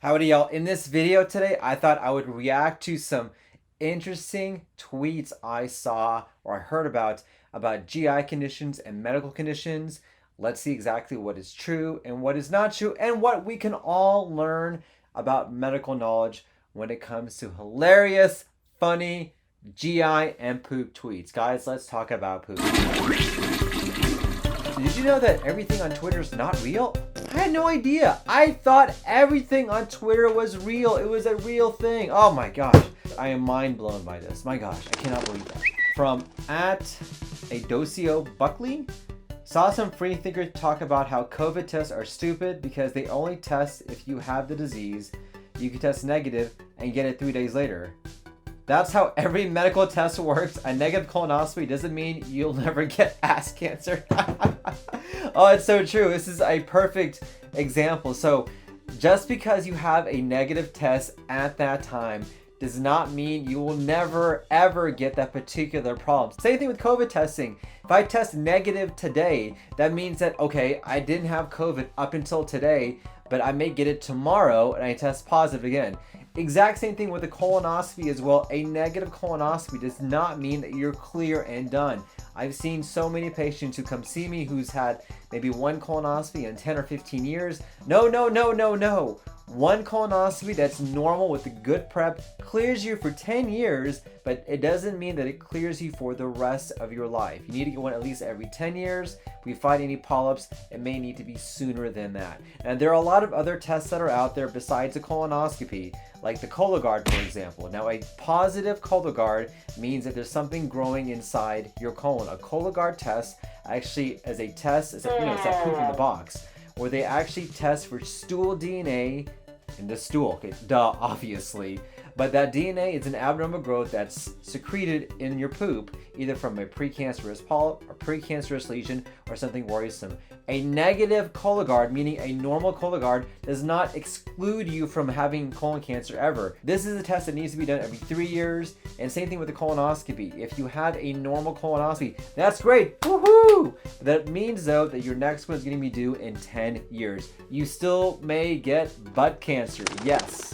Howdy y'all. In this video today, I thought I would react to some interesting tweets I saw or I heard about GI conditions and medical conditions. Let's see exactly what is true and what is not true and what we can all learn about medical knowledge when it comes to hilarious, funny GI and poop tweets. Guys, let's talk about poop. Did you know that everything on Twitter is not real? I had no idea. I thought everything on Twitter was real. It was a real thing. Oh my gosh. I am mind blown by this. My gosh, I cannot believe that. From @Adocio Buckley, saw some free thinkers talk about how COVID tests are stupid because they only test if you have the disease. You can test negative and get it 3 days later. That's how every medical test works. A negative colonoscopy doesn't mean you'll never get ass cancer. Oh, it's so true. This is a perfect example. So just because you have a negative test at that time does not mean you will never ever get that particular problem. Same thing with COVID testing. If I test negative today, that means that, okay, I didn't have COVID up until today, but I may get it tomorrow and I test positive again. Exact same thing with a colonoscopy as well. A negative colonoscopy does not mean that you're clear and done. I've seen so many patients who come see me who's had maybe one colonoscopy in 10 or 15 years. No. One colonoscopy that's normal with a good prep clears you for 10 years, but it doesn't mean that it clears you for the rest of your life. You need to get one at least every 10 years. If we find any polyps, it may need to be sooner than that. And there are a lot of other tests that are out there besides a colonoscopy, like the Cologuard, for example. Now, a positive Cologuard means that there's something growing inside your colon. A Cologuard test actually is a test, it's that proof in the box, where they actually test for stool DNA in the stool. Okay, duh, obviously. But that DNA is an abnormal growth that's secreted in your poop, either from a precancerous polyp, a precancerous lesion, or something worrisome. A negative Cologuard, meaning a normal Cologuard, does not exclude you from having colon cancer ever. This is a test that needs to be done every 3 years, and same thing with the colonoscopy. If you had a normal colonoscopy, that's great, woohoo! That means though that your next one is going to be due in 10 years. You still may get butt cancer, yes.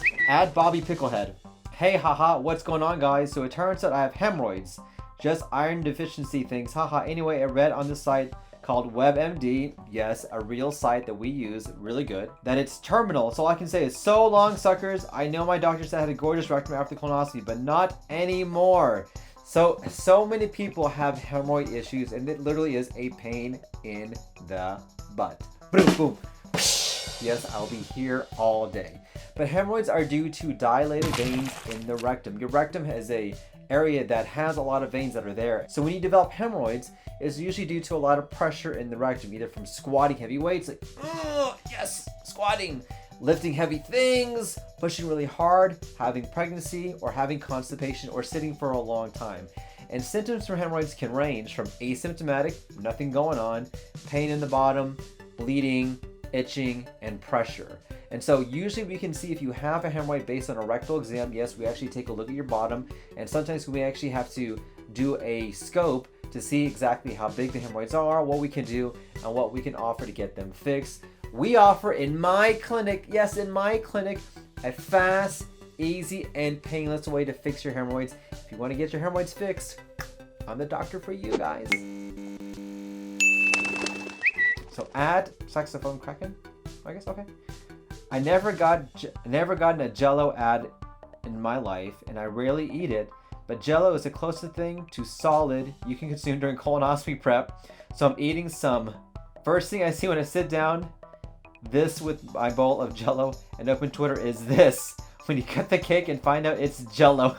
@Bobby Picklehead. Hey, haha, what's going on, guys? So it turns out I have hemorrhoids. Just iron deficiency things, haha. Anyway, I read on this site called WebMD, yes, a real site that we use, really good, that it's terminal. So all I can say is, so long, suckers. I know my doctor said I had a gorgeous rectum after the colonoscopy, but not anymore. So many people have hemorrhoid issues, and it literally is a pain in the butt. Boom, boom. Yes, I'll be here all day. But hemorrhoids are due to dilated veins in the rectum. Your rectum has a area that has a lot of veins that are there. So when you develop hemorrhoids, it's usually due to a lot of pressure in the rectum, either from squatting heavy weights, like, yes, squatting, lifting heavy things, pushing really hard, having pregnancy, or having constipation, or sitting for a long time. And symptoms for hemorrhoids can range from asymptomatic, nothing going on, pain in the bottom, bleeding, itching, and pressure. And so usually we can see if you have a hemorrhoid based on a rectal exam. Yes, we actually take a look at your bottom, and sometimes we actually have to do a scope to see exactly how big the hemorrhoids are, what we can do, and what we can offer to get them fixed. We offer in my clinic, yes, in my clinic, a fast, easy, and painless way to fix your hemorrhoids. If you want to get your hemorrhoids fixed, I'm the doctor for you guys. So @saxophone Kraken, I guess, okay. I never gotten a Jello ad in my life, and I rarely eat it, but Jello is the closest thing to solid you can consume during colonoscopy prep, so I'm eating some. First thing I see when I sit down, this with my bowl of Jello and open Twitter is this, when you cut the cake and find out it's Jello.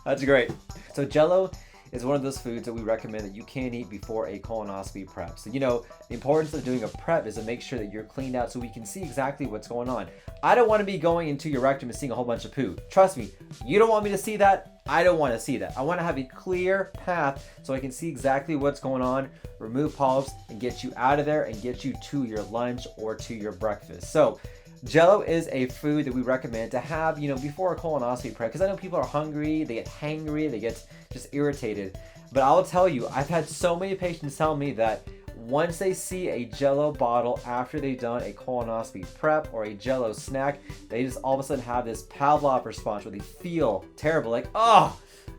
That's great. So Jello is one of those foods that we recommend that you can't eat before a colonoscopy prep. So, the importance of doing a prep is to make sure that you're cleaned out so we can see exactly what's going on. I don't want to be going into your rectum and seeing a whole bunch of poo. Trust me, you don't want me to see that. I don't want to see that. I want to have a clear path so I can see exactly what's going on, remove polyps, and get you out of there and get you to your lunch or to your breakfast. So Jello is a food that we recommend to have, before a colonoscopy prep, because I know people are hungry, they get hangry, they get just irritated. But I'll tell you, I've had so many patients tell me that once they see a Jell-O bottle after they've done a colonoscopy prep or a Jell-O snack, they just all of a sudden have this Pavlov response where they feel terrible, like, oh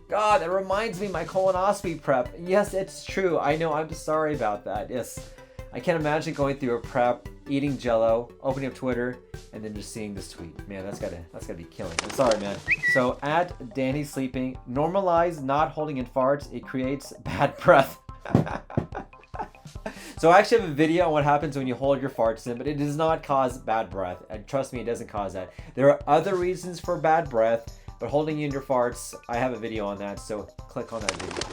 God, that reminds me of my colonoscopy prep. And yes, it's true. I know, I'm sorry about that. Yes, I can't imagine going through a prep, eating Jell-O, opening up Twitter, and then just seeing this tweet. Man, that's gotta be killing. I'm sorry, man. So at Danny Sleeping, normalize not holding in farts. It creates bad breath. So I actually have a video on what happens when you hold your farts in, but it does not cause bad breath. And trust me, it doesn't cause that. There are other reasons for bad breath, but holding in your farts, I have a video on that, so click on that video.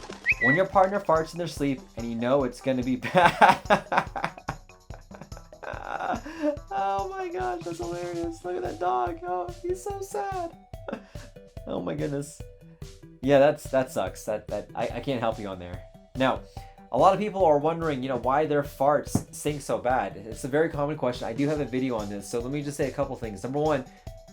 When your partner farts in their sleep and you know it's gonna be bad. Oh my gosh, that's hilarious. Look at that dog. Oh, he's so sad. Oh my goodness. Yeah, that sucks. I can't help you on there. Now, a lot of people are wondering, why their farts stink so bad. It's a very common question. I do have a video on this, so let me just say a couple things. Number one,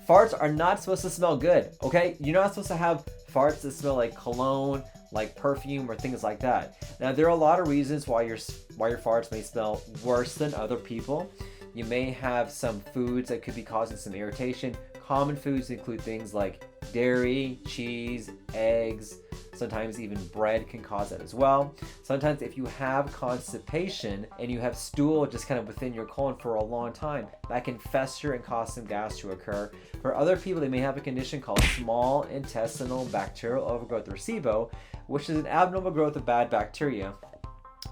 farts are not supposed to smell good, okay? You're not supposed to have farts that smell like cologne, like perfume, or things like that. Now, there are a lot of reasons why your farts may smell worse than other people. You may have some foods that could be causing some irritation. Common foods include things like dairy, cheese, eggs, sometimes even bread can cause that as well. Sometimes if you have constipation and you have stool just kind of within your colon for a long time, that can fester and cause some gas to occur. For other people, they may have a condition called small intestinal bacterial overgrowth, or SIBO, which is an abnormal growth of bad bacteria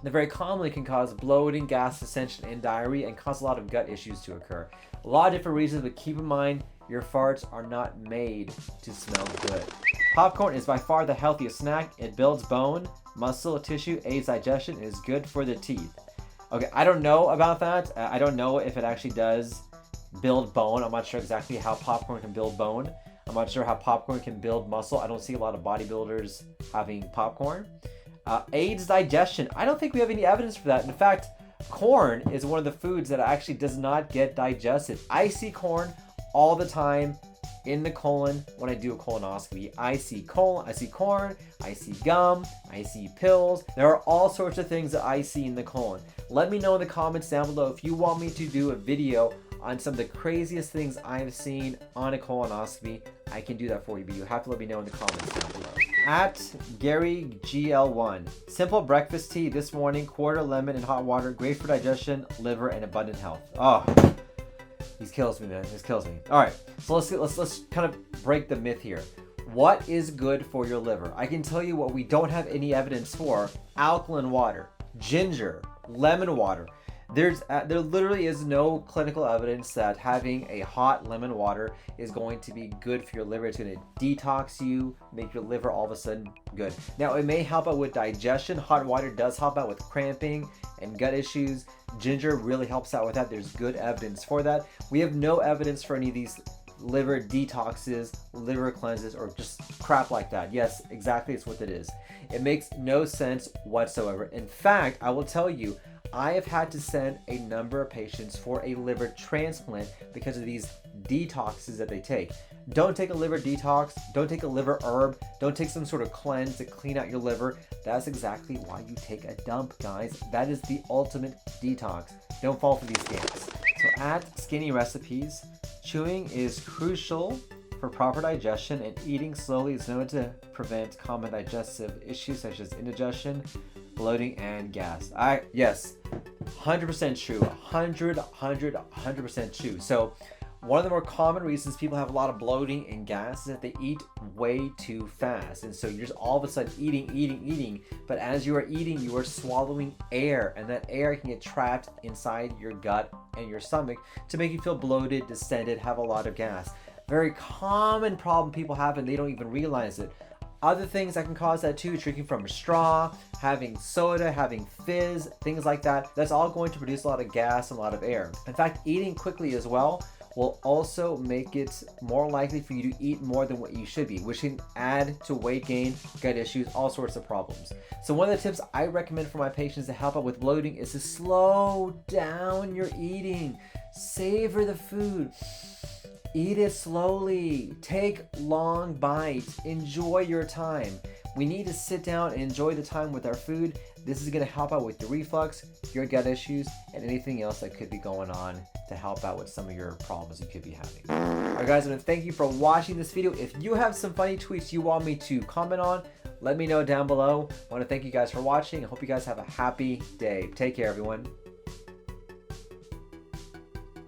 that very commonly can cause bloating, gas ascension, and diarrhea, and cause a lot of gut issues to occur. A lot of different reasons, but keep in mind, your farts are not made to smell good. Popcorn is by far the healthiest snack. It builds bone, muscle, tissue, aids digestion, and is good for the teeth. Okay, I don't know about that. I don't know if it actually does build bone. I'm not sure exactly how popcorn can build bone. I'm not sure how popcorn can build muscle. I don't see a lot of bodybuilders having popcorn. Aids digestion. I don't think we have any evidence for that. In fact, corn is one of the foods that actually does not get digested. I see corn all the time in the colon when I do a colonoscopy. I see corn, I see gum, I see pills. There are all sorts of things that I see in the colon. Let me know in the comments down below if you want me to do a video on some of the craziest things I've seen on a colonoscopy. I can do that for you, but you have to let me know in the comments down below. At Gary GL1, simple breakfast tea this morning, quarter lemon and hot water, great for digestion, liver, and abundant health. Oh, he kills me, man. This kills me. All right, so let's kind of break the myth here. What is good for your liver? I can tell you what we don't have any evidence for: alkaline water, ginger, lemon water. There literally is no clinical evidence that having a hot lemon water is going to be good for your liver. It's going to detox you, make your liver all of a sudden good. Now, it may help out with digestion. Hot water does help out with cramping and gut issues. Ginger really helps out with that. There's good evidence for that. We have no evidence for any of these liver detoxes, liver cleanses, or just crap like that. Yes, exactly, it's what it is. It makes no sense whatsoever. In fact, I will tell you, I have had to send a number of patients for a liver transplant because of these detoxes that they take. Don't take a liver detox, don't take a liver herb, don't take some sort of cleanse to clean out your liver. That's exactly why you take a dump, guys. That is the ultimate detox. Don't fall for these scams. So at Skinny Recipes, chewing is crucial for proper digestion, and eating slowly is known to prevent common digestive issues such as indigestion, bloating, and gas. Yes, 100% true. 100% true. So one of the more common reasons people have a lot of bloating and gas is that they eat way too fast. And so you're just all of a sudden eating. But as you are eating, you are swallowing air, and that air can get trapped inside your gut and your stomach to make you feel bloated, distended, have a lot of gas. Very common problem people have, and they don't even realize it. Other things that can cause that too: drinking from a straw, having soda, having fizz, things like that. That's all going to produce a lot of gas and a lot of air. In fact, eating quickly as well will also make it more likely for you to eat more than what you should be, which can add to weight gain, gut issues, all sorts of problems. So one of the tips I recommend for my patients to help out with bloating is to slow down your eating. Savor the food. Eat it slowly. Take long bites. Enjoy your time. We need to sit down and enjoy the time with our food. This is going to help out with your reflux, your gut issues, and anything else that could be going on to help out with some of your problems you could be having. Alright guys, I want to thank you for watching this video. If you have some funny tweets you want me to comment on, let me know down below. I want to thank you guys for watching. I hope you guys have a happy day. Take care, everyone.